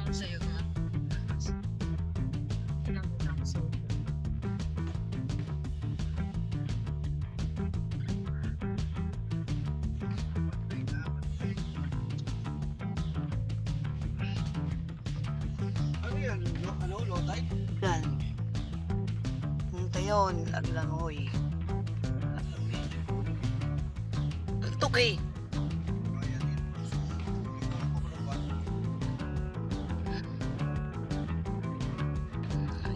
Sa'yo nga. Ano yan? Ano? Low tide? Yan. Punta yun. Laglangoy. Ito kay. Ayan yun. Dito na po ng bato.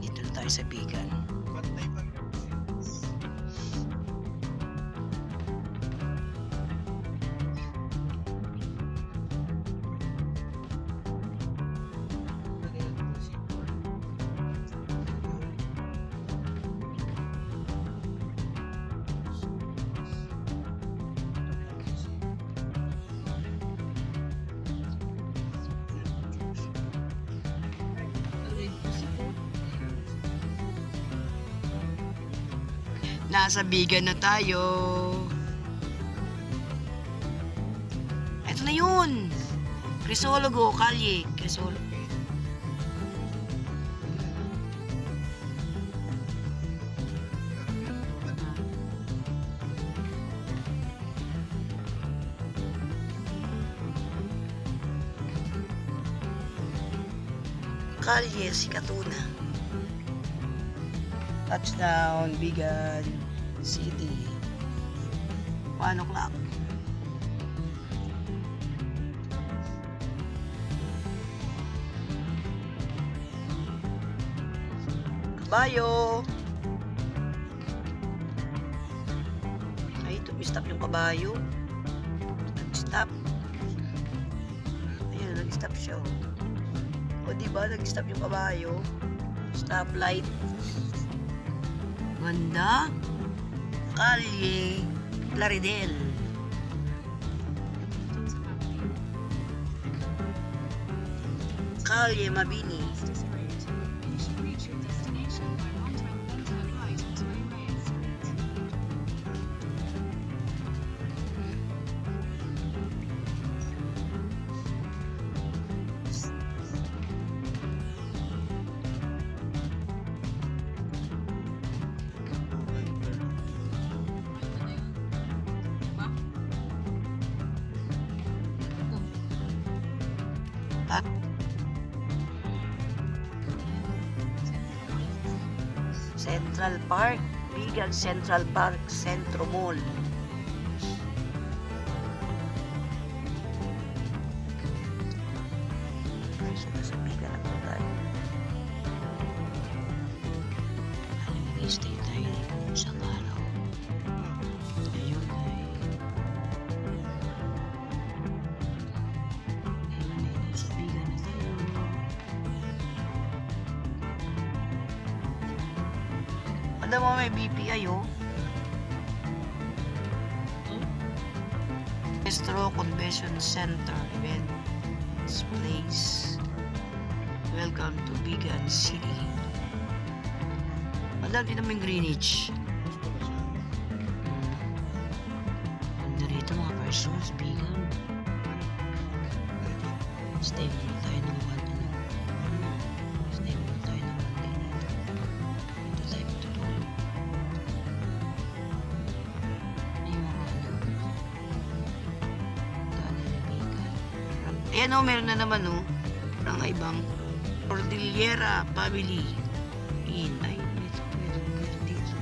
Dito na tayo sa Bigan. Pantay pa rin. Nasa Bigan na tayo. Ito na yun. Crisologo, Kalye. Crisologo. Kalye, Sikatuna. Touchdown, Bigan City. 1 o'clock. Kabayo. Ay, stop yung kabayo. Nag-stop. Ayun, nag-stop siya. O, diba? Nag-stop yung kabayo. Stoplight. Ganda. Kalye Plaridel. Kalye Mabini. At Central Park, Bigan Central Park, Centro Mall. Ay, sa Bigan na tayo. Stay tayo isang araw. Ayun ay. Ayun ay nasa Bigan na tayo. Ano mo may BPI oh? Estro Convention Center Events Place. Welcome to Bigan City. Madal din naman Greenwich. Ganda rito mga persons, Bigan. Stay muna tayo ng Stay muna tayo ng one day dito. Dito tayo matutulog. Ayun mga daanan ng Bigan. Ayan o, meron na naman o. Parang ibang Cordillera Family Inn. Ay, ito pwede lugar dito.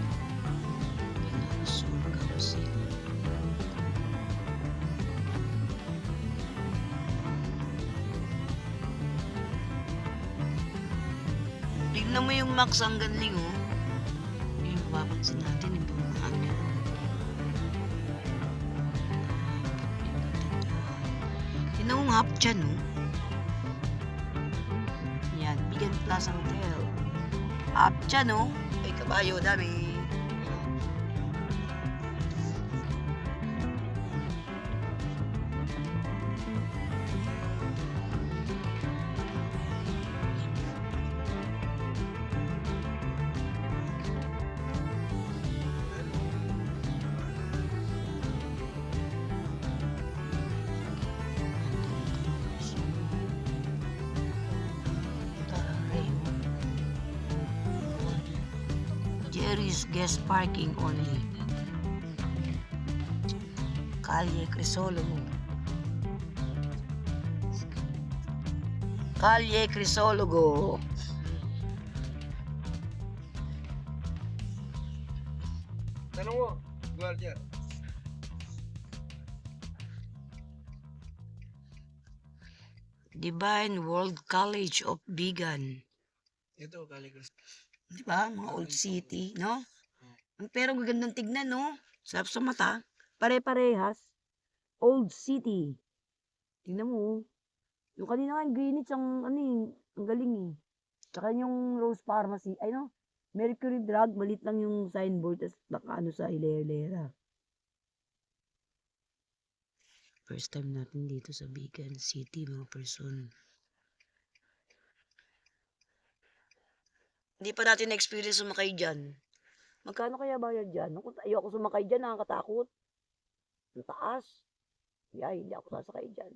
Pinasugang sila. Tignan mo yung Max ang ganling oh. Yung mapapansin natin yung bumangaan niya. Tignan mo yung half dyan oh. Yan, Bigan Plaza Hotel. Half dyan oh. Ay kabayo, dami. Please guest parking only. Calle Crisologo. Calle Crisologo. Tanong mo, Guardia. Divine World College of Bigan. Ito, Caligras. Di ba? Mga old city, no? Pero gagandang tignan, no? Sarap sa mata. Pare-parehas. Old city. Tingnan mo, oh. Yung kanina nga, Greenwich, ang galing eh. Tsaka yung Rose Pharmacy, ay no? Mercury Drug, malit lang yung signboard, tas baka sa hilera. First time natin dito sa Bigan City, mga person. Hindi pa natin na-experience sumakay dyan. Magkano kaya bayad dyan? Ayoko sumakay dyan, nakakatakot. Ang taas. Hindi ako sasakay dyan.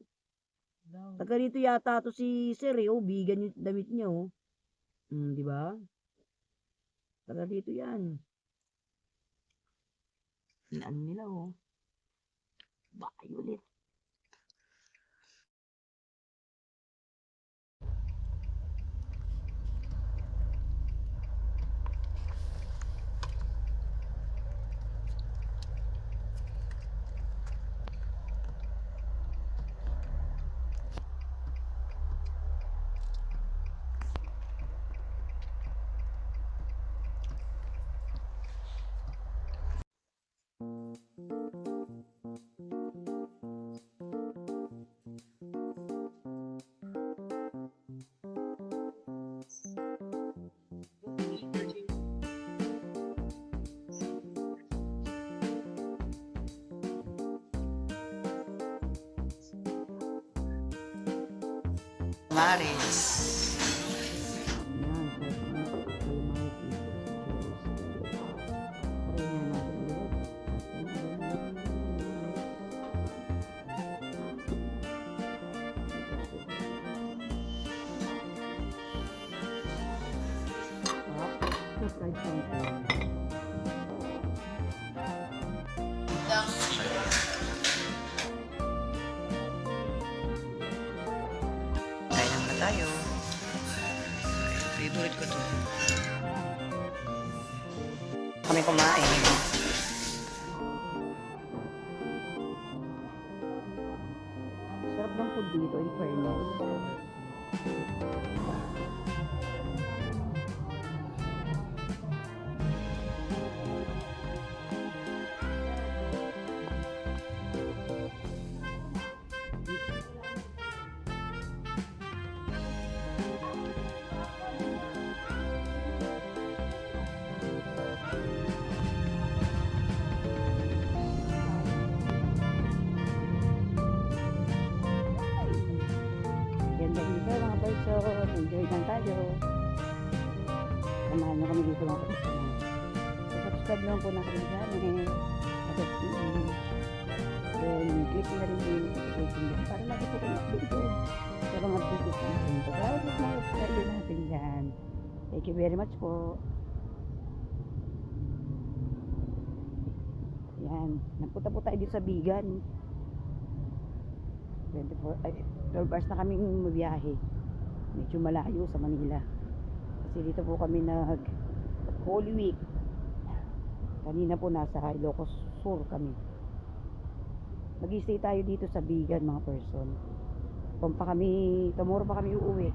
Taga rito yata to si Sir, Bigan yung damit niya, oh. Di ba? Taga dito yan. Ano nila, oh. Violet. Maris. Kainan na tayo. Favorite ko to. Kami kumain. Sarap ng food dito, in fairness. Ganda dito mga person, enjoy lang tayo. Samahan nyo kami dito mga person. Subscribe lang po na kami sa amin. Then click na rin yung notification para lagi po kayo updated sa mga videos natin. Salamat sa mga subscriber natin dyan. Thank you very much po. Yan, nagpunta po tayo dito sa Bigan. 12 hours na kaming mabiyahe. Medyo malayo sa Manila. Kasi dito po kami nag Holy Week. Kanina po nasa Ilocos Sur kami. Mag-stay tayo dito sa Bigan mga person. Tomorrow pa kami uuwi.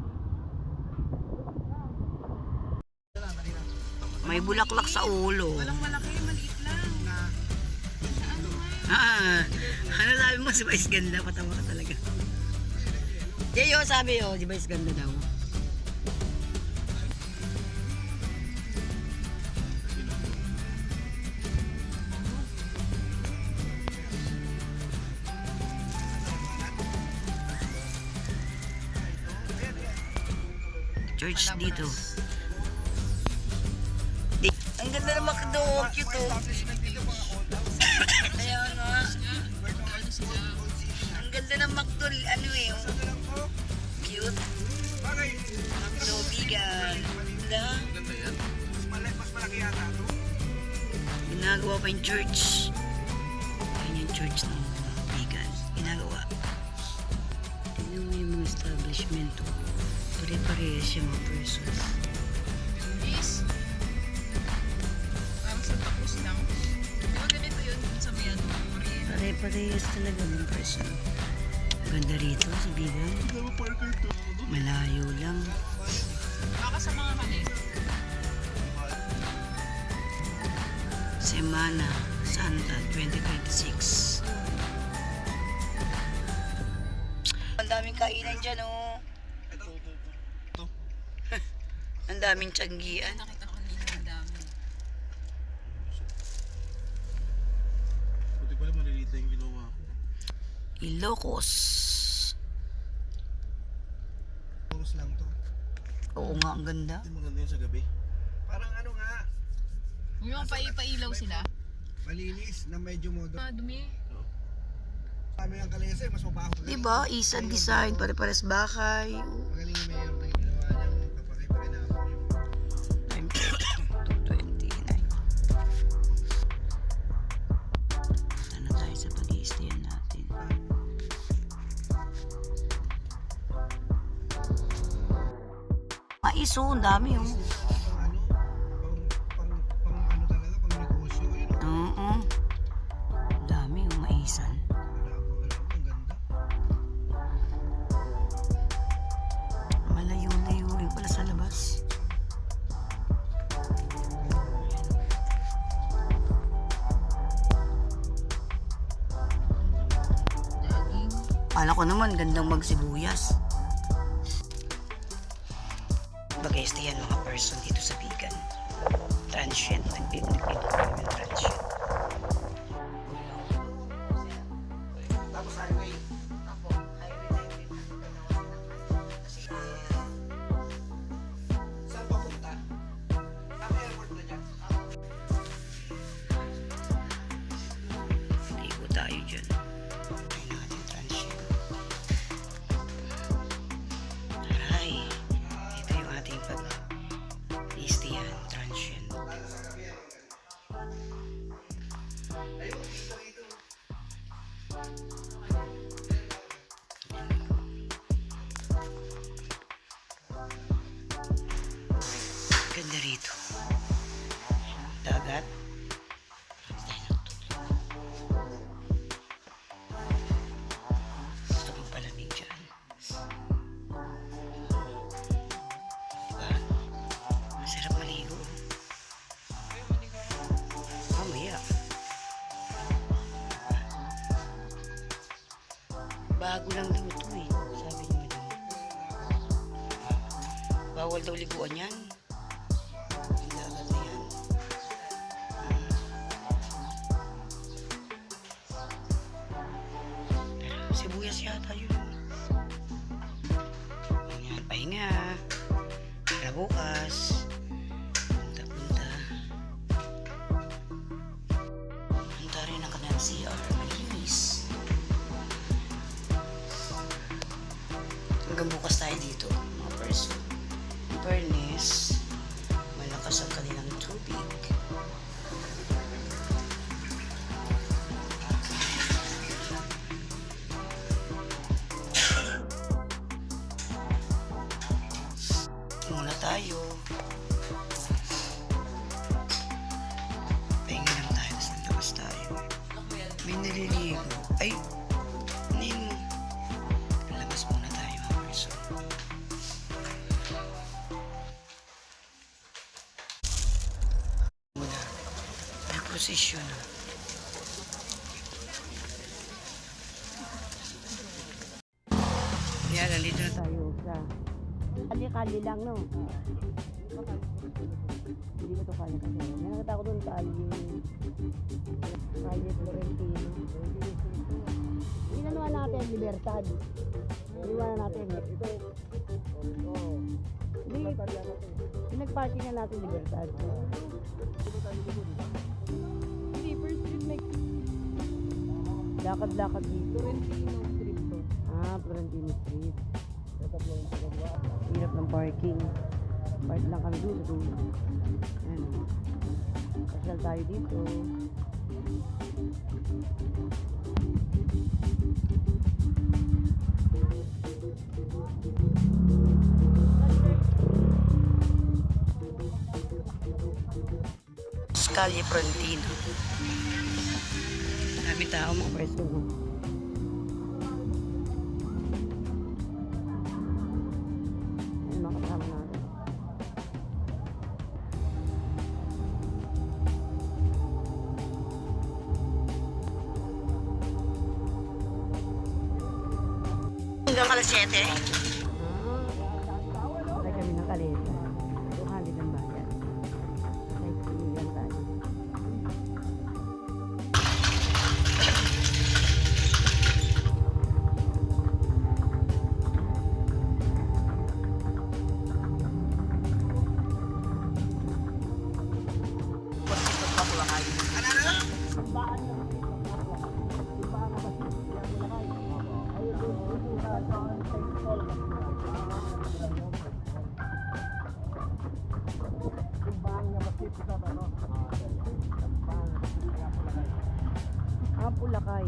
May bulaklak sa ulo. Walang malaki, maliit lang. Ano sabi mo si Vice ganda? Patawa ka talaga. Jeyo sabi si Vice ganda daw. Church dito. Ang ganda ng McDo, cute oh. Kaya nga. Ang ganda ng McDo, cute. McDo Bigan. Ganda. Mas malaki yata ito. Ginagawa pa yung church. Ayan yung church ng vegan. Ginagawa. Tingnan mo yung mga establishment. Pare-parehas yung mga person. Yes. Parang sa tapos lang. Di ba ganito yun sa may ano? Korean? Pare-parehas talaga ng person. Ganda rito sa vegan. Malayo lang. Baka sa mga mali. Semana Santa 2026. Ang daming kainan dyan, oh. Ang daming tiyanggian. Nakita ko kanina ang dami. Buti pala malilita yung ginawa ko. Ilocos. Oras lang to. Oo nga, ang ganda. Hindi maganda yun sa gabi. Parang ano nga, Yung pailaw sila. malinis na medyo modo. Ah, dumi. Kami ang kalesa, mas mabaho. Diba? Isan design, pare-pares bakay. Magaling yung mayor na ginawa niya. Papakipakinawa yung... Time check, 2:29. Ano tayo sa pag-i-stayan natin? Mais, oh, ang dami, oh. Pang ano talaga, pang negosyo. Yun, Oo. Ang dami, oh, maisan. ang ganda. Malayo-layo rin pala sa labas. Daging. Kala ko naman, gandang magsibuyas. Bagay yan mga person dito sa vegan. Transient. Nagpito kami ng transient. Tapos highway. Saan papunta? Ang airport na dyan. Ligo tayo dyan. Try natin transient. Aray. Ito yung ating pag-iistihan. Transient. Ganda rito. Dagat. Gusto kong palamig dyan. Diba? Masarap maligo. Mamaya. Bago lang daw ito eh. Sabi niyo madam. Bawal daw liguan yan. Ang dagat na yan. Pero sibuyas yata yun. Ayan, pahinga. Para bukas. Punta-punta. Punta rin ang kanilang CR. Malinis. Hanggang bukas tayo dito, mga person. Fairness, malakas ang kanilang tubig. Muna tayo. Pahinga lang tayo, tapos naglakas tayo. May naliligo. Ay, hindi mo. Labas muna tayo, mga person. Muna. May posisyon. Yan, nandito na tayo sa kali-kali lang, no? Hindi ko ito kali kasi. May nakita ko doon kali Florentino. Inanuan natin, Libertad. Iniwanan natin. Hindi, nagparking na natin Libertad. Hindi, first street may Lakad-lakad dito. Florentino street to. Ah, Florentino Street. Hirap ng parking. Part lang kami doon sa dulo. Ayan o. Pasal tayo dito. Calle Frontino. Dami tao mga pwesto mo. Ayun mga kasama natin. Hanggang alas 7. Ay kami ng kalesa. 200 ang bayan. Ay, pilihan tayo. Pulakay.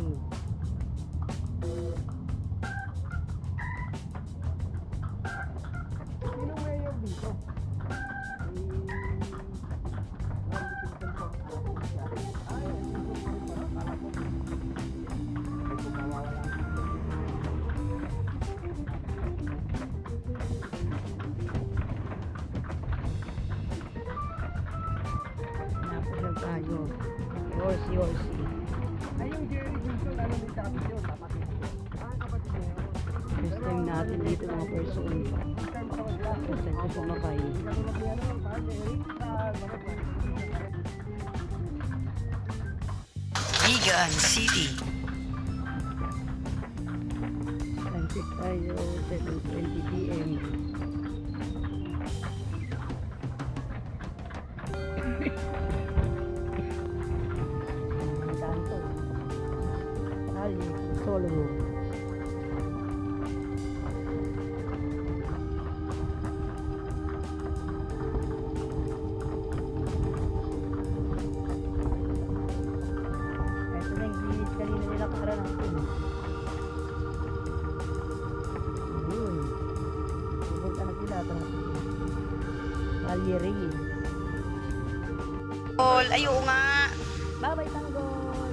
Sino mayor dito? Napulag tayo. Yorsi. Ay, yung Jerry Wilson, ano din sa kapit yun? Kapatid ko. Kapatid mo yun. First time natin dito mga person. First time ko sumakay. Katulad niya naman, parang Jerry, Vigan City. Sunset tayo, 7:20 PM. Tanto. Kali, solo. Kanina nila karanasan. Yun. Pupunta na sila. Kalyeri. Ayaw nga. Bye-bye, Tanggol.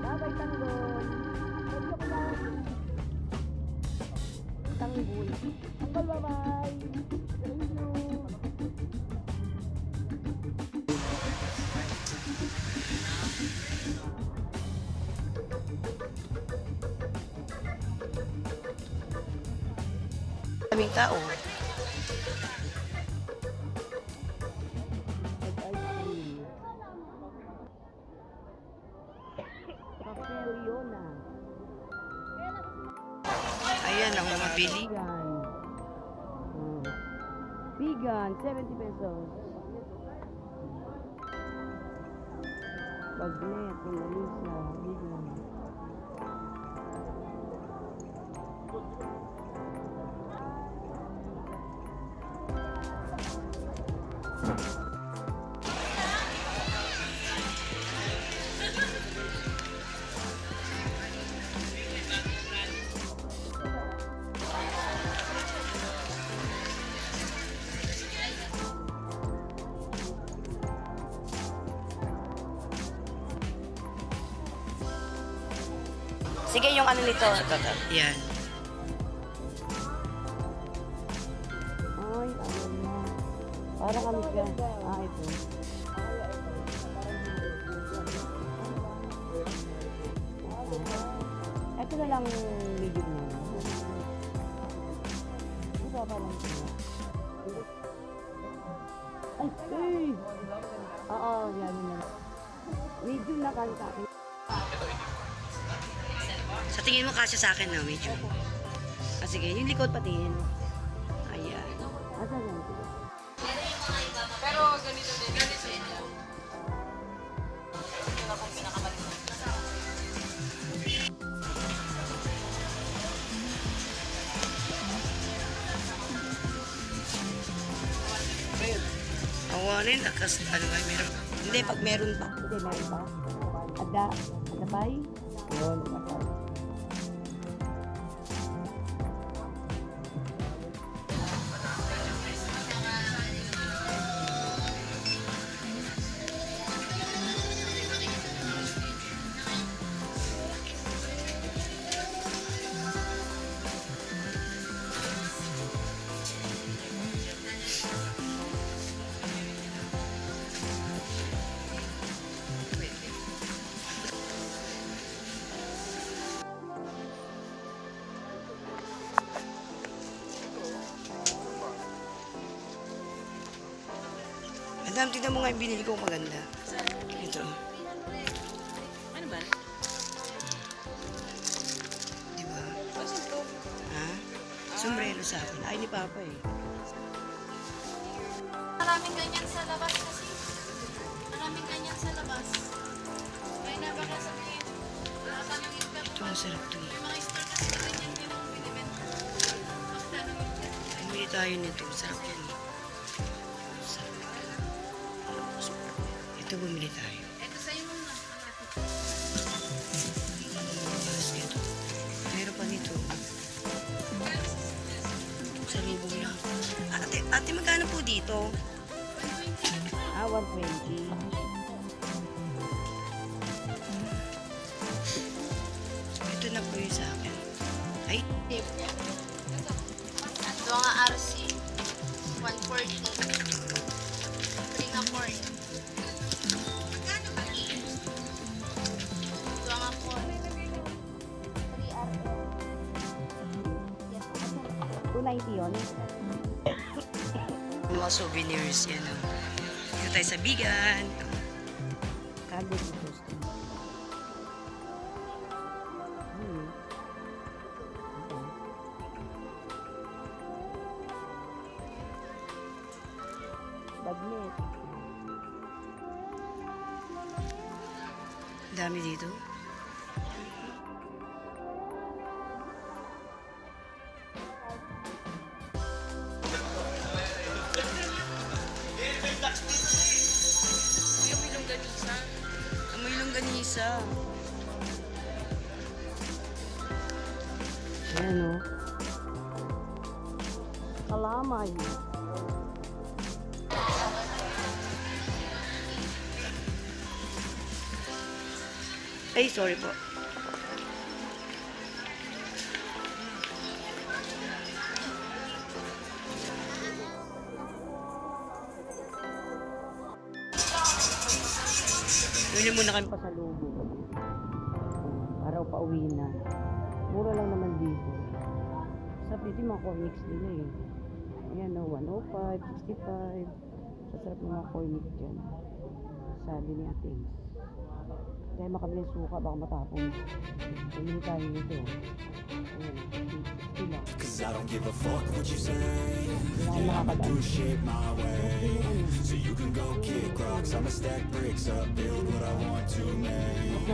Bye-bye, Tanggol. Tanggol ko lang. Tanggol. Tanggol, bye-bye. Thank you. Daming tao. Ayan ang mga bili. Vegan, 70 pesos. Bagnet, yung Melissa, vegan. Sige, yung ano nito. Yan. Ay, ano na. Parang ano siya. Ito. Ito na lang medium na. Ito pa lang siya. Ay! Oo, yan na. Medium na kasi sa akin. Sa tingin mo kasi sa akin na medyo. Ah, sige, yung likod patin. Ayan. Asa yan? Pero ganito din. Ganito din. Ito na pong pinakamalit. Kuwanin, lakas, ano ba, meron. Hindi, pag meron pa. Hindi, meron pa. Ada bay? Yun, lakas. Madam, tignan mo nga yung binili ko maganda. Ito. Ano ba? Di ba? Kasi ito. Ha? Sombrero sa akin. Ay, ni Papa eh. Maraming ganyan sa labas kasi. Maraming ganyan sa labas. Kaya na baka sabihin, tatanungin ka Ito, masarap to. may mga store kasi na ganyan din ang binibenta. Magtanungin ka. Bumili tayo nito. Sarap yan. Sarap. Ito, bumili tayo. Ito sa'yo muna. Mas ito. Meron pa nito. 1,000 lang. Ate, magkano po dito? 120. Ito na po yung sa akin. Ay, Tip niya. Ito ang RC. 140. 3 na 40. Ito ang ako. 290 yun. Mga souvenirs yan. Dito tayo sa Bigan. Kagod yung gusto. Bagnet. Dami dito. Yung may longganisa. Amoy longganisa. Ayan o. Kalamay. Ay, sorry po. Bili muna kami pa sa lugo. Para pauwi na. Mura lang naman dito. Sarap dito yung mga cornix nila eh. Ayan o, 105, 65. Sasarap ng mga cornix dyan. Sabi ni Ate Ace. Kaya makabiling suka, baka matapon. Bumili tayo nito. Ayan, 60 lang. Cause I don't give a fuck what you say. Kailangan makakadaan. Do shit my way. So you can go kick rocks. I'ma stack bricks up, build what I want to make.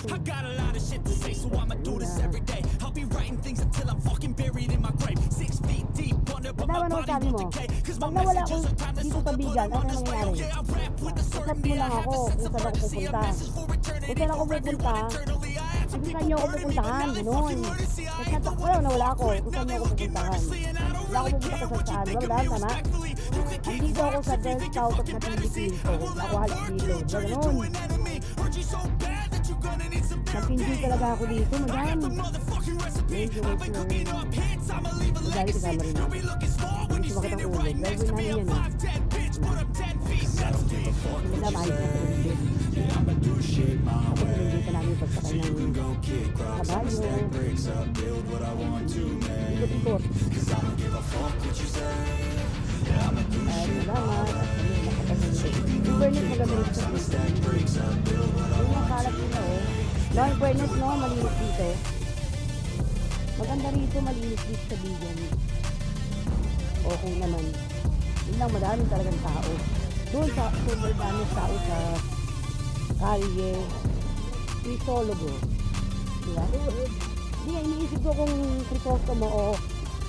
I got a lot of shit to say, so I'ma do this every day. I'll be writing things until I'm fucking buried in my grave. 6 feet deep under, but my Madama, body sabi won't mo, decay. Cause my pag nawala messages ako are timeless, dito so sa the Bigan, bullet ano on display. nangyari? Okay, I rap with a certain Sabi mo beat. I lang have ako a sense kung of saan ako urgency, a pupunta. message for eternity, Kung saan ako for pupunta, everyone internally. I had to kung be saan niyo ako the word of me, but pupuntahan, now they gano'n. fucking courtesy. I Kasi ain't natakbo no lang, nawala ako. quit, Kung now saan they niyo ako looking pupuntahan. nervously, and I don't Wala ako really pupunta care kung what you saan. think Wala, of me tama? respectfully. You can kick Andito ako rocks sa if you Girl think Scout you're of fucking Nativity fantasy. Pinto. I will Ako let halos work dito. you turn into Gano'n. an enemy. Hurt you so bad that you're gonna need some Napindig therapy. talaga ako dito, I have madam. the motherfucking recipe. Medyo I've been cooking up hits. I'ma leave a Dahil legacy. kasama rin You'll ako. be looking small when Hindi you're sumakit ang standing ulo. right next to Gagawin me. namin I'm yan. 5'10", bitch, but I'm 10 feet next to you. Madam, ayos na pindig. I'ma do shit my Ako way. pindig ka namin pagsakay You can ng go kick rocks. I'ma kabayo. stack bricks up, build what I want to make. Ikot-ikot. Cause I don't give a fuck what you say. Yeah, I'ma do Ay, shit my salamat. way. At kami nakapagpapagpapag. Yung fairness maganda rin sa dito. Stack bricks up, build what I Yung want. nakalat nila oh. No, yung fairness no, malinis dito. Maganda rito, malinis dito sa Bigan. Okay naman. Yun lang, madami talagang tao. Doon sa super dami tao sa Kalye Crisologo. Diba? Hindi, iniisip ko kung Crisostomo o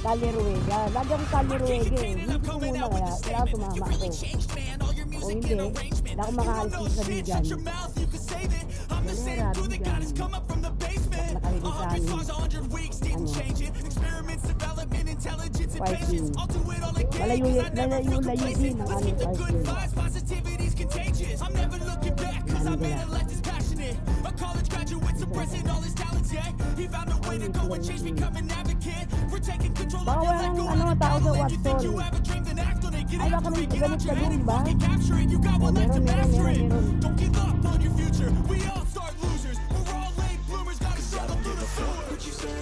Kalye Ruega. Lagi akong Kalye Ruega eh. Hindi ko muna kaya, kailangan tumama ako. Changed, man. All your music hindi, and arrangement. wala akong You makaalis don't know dito sa shit, Bigan. shut your mouth, you can save it. I'm the same Wala, through the Bigan. guidance come up from the basement. Nakalagay A sa hundred amin. songs, 100 weeks, didn't Ano? change it. Experiments, development, intelligence, and Parking. patience. I'll do it all again, Malayo, 'cause I never malayo, feel layo din complacent. ang Let's aming keep the good parking. vibes, positivity's contagious. I'm never looking back, 'cause I made a Nandila. life that's passionate. A college graduate suppressing all his talents, yeah. He found a way to go and change, become an advocate. For taking control Baka of your life, walang go ano, out and tao sa battle it. You think Watson. you have a dream, then act on it. Get Ay, baka after may it, get ganit out ka your dun, head and ba? fucking capture it. You got one life to Meron, master it. meron. Don't give up on your future. We all start losers. We're all late bloomers, gotta struggle through the sewers. What you say?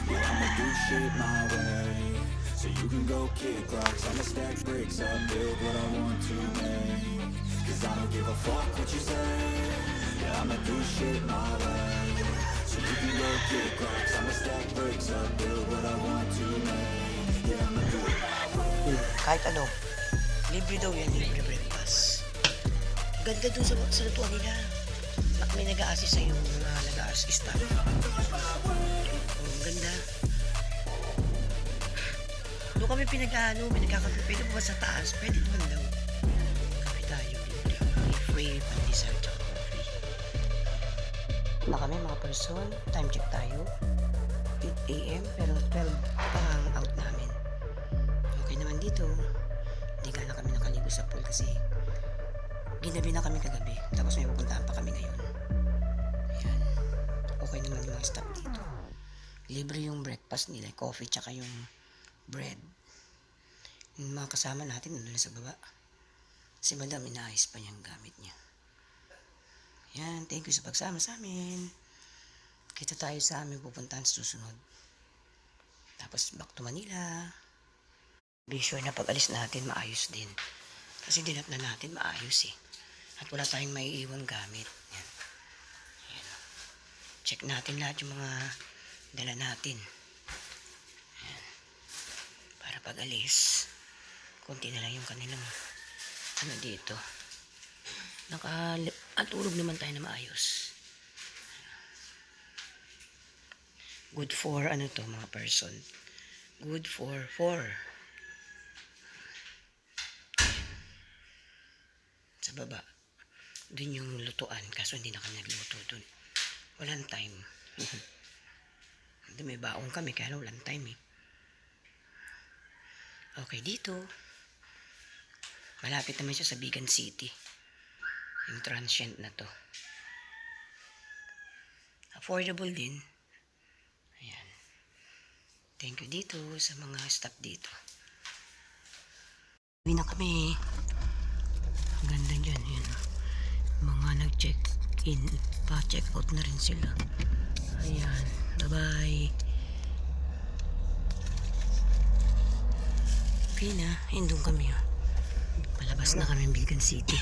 Yeah, I'ma do shit my way. So you can go kick rocks, I'ma stack bricks up, build what I want to make. Cause I don't give a fuck what you say. Yeah, I'ma do shit my way. So you can go kick rocks, I'ma stack bricks up, build what I want to make. Yeah, I'ma do it my way. Kahit ano, libre daw yan, libre breakfast. Ganda dun sa lutuan nila. May nag-a-assist sa'yo, mga nag-a-assist staff. Ang ganda. Doon kami pinagkakape. Pwede pa ba sa taas? Pwede naman daw. Kape tayo, libre. Free, pandesal, tsaka coffee. Na kami mga person, time check tayo. 8 a.m. pero 12 pa ang out namin. Okay naman dito. Hindi nga na kami nakaligo sa pool kasi ginabi na kami kagabi. Tapos may pupuntahan pa kami ngayon. Ayan. Okay naman yung mga staff dito. Libre yung breakfast nila, coffee tsaka yung bread. Yung mga kasama natin nandun na sa baba. Si madam inaayos pa niyang gamit niya. Ayan, thank you sa pagsama sa amin. Kita tayo sa aming pupuntahan sa susunod. Tapos back to Manila. Be sure na pag alis natin maayos din. Kasi dinat na natin maayos eh. At wala tayong maiiwang gamit. Yan. Yan. Check natin lahat yung mga dala natin. Yan. Para pag alis, konti na lang yung kanilang ano dito. Nakatulog naman tayo na maayos. Good for ano to mga person. Good for 4. Sa baba. Dun yung lutuan. Kaso hindi na kami nagluto dun. Walang time. Hindi may baong kami kaya walang time eh. Okay, dito. Malapit naman siya sa Bigan City. Yung transient na to. Affordable din. Ayan. Thank you dito sa mga staff dito. Uwi na kami. Ang ganda dyan. Yan. Mga nag-check-in. Pa-check out na rin sila. Ayan. Bye-bye. Okay na. Hindong kami. Palabas na kami ng Bigan City.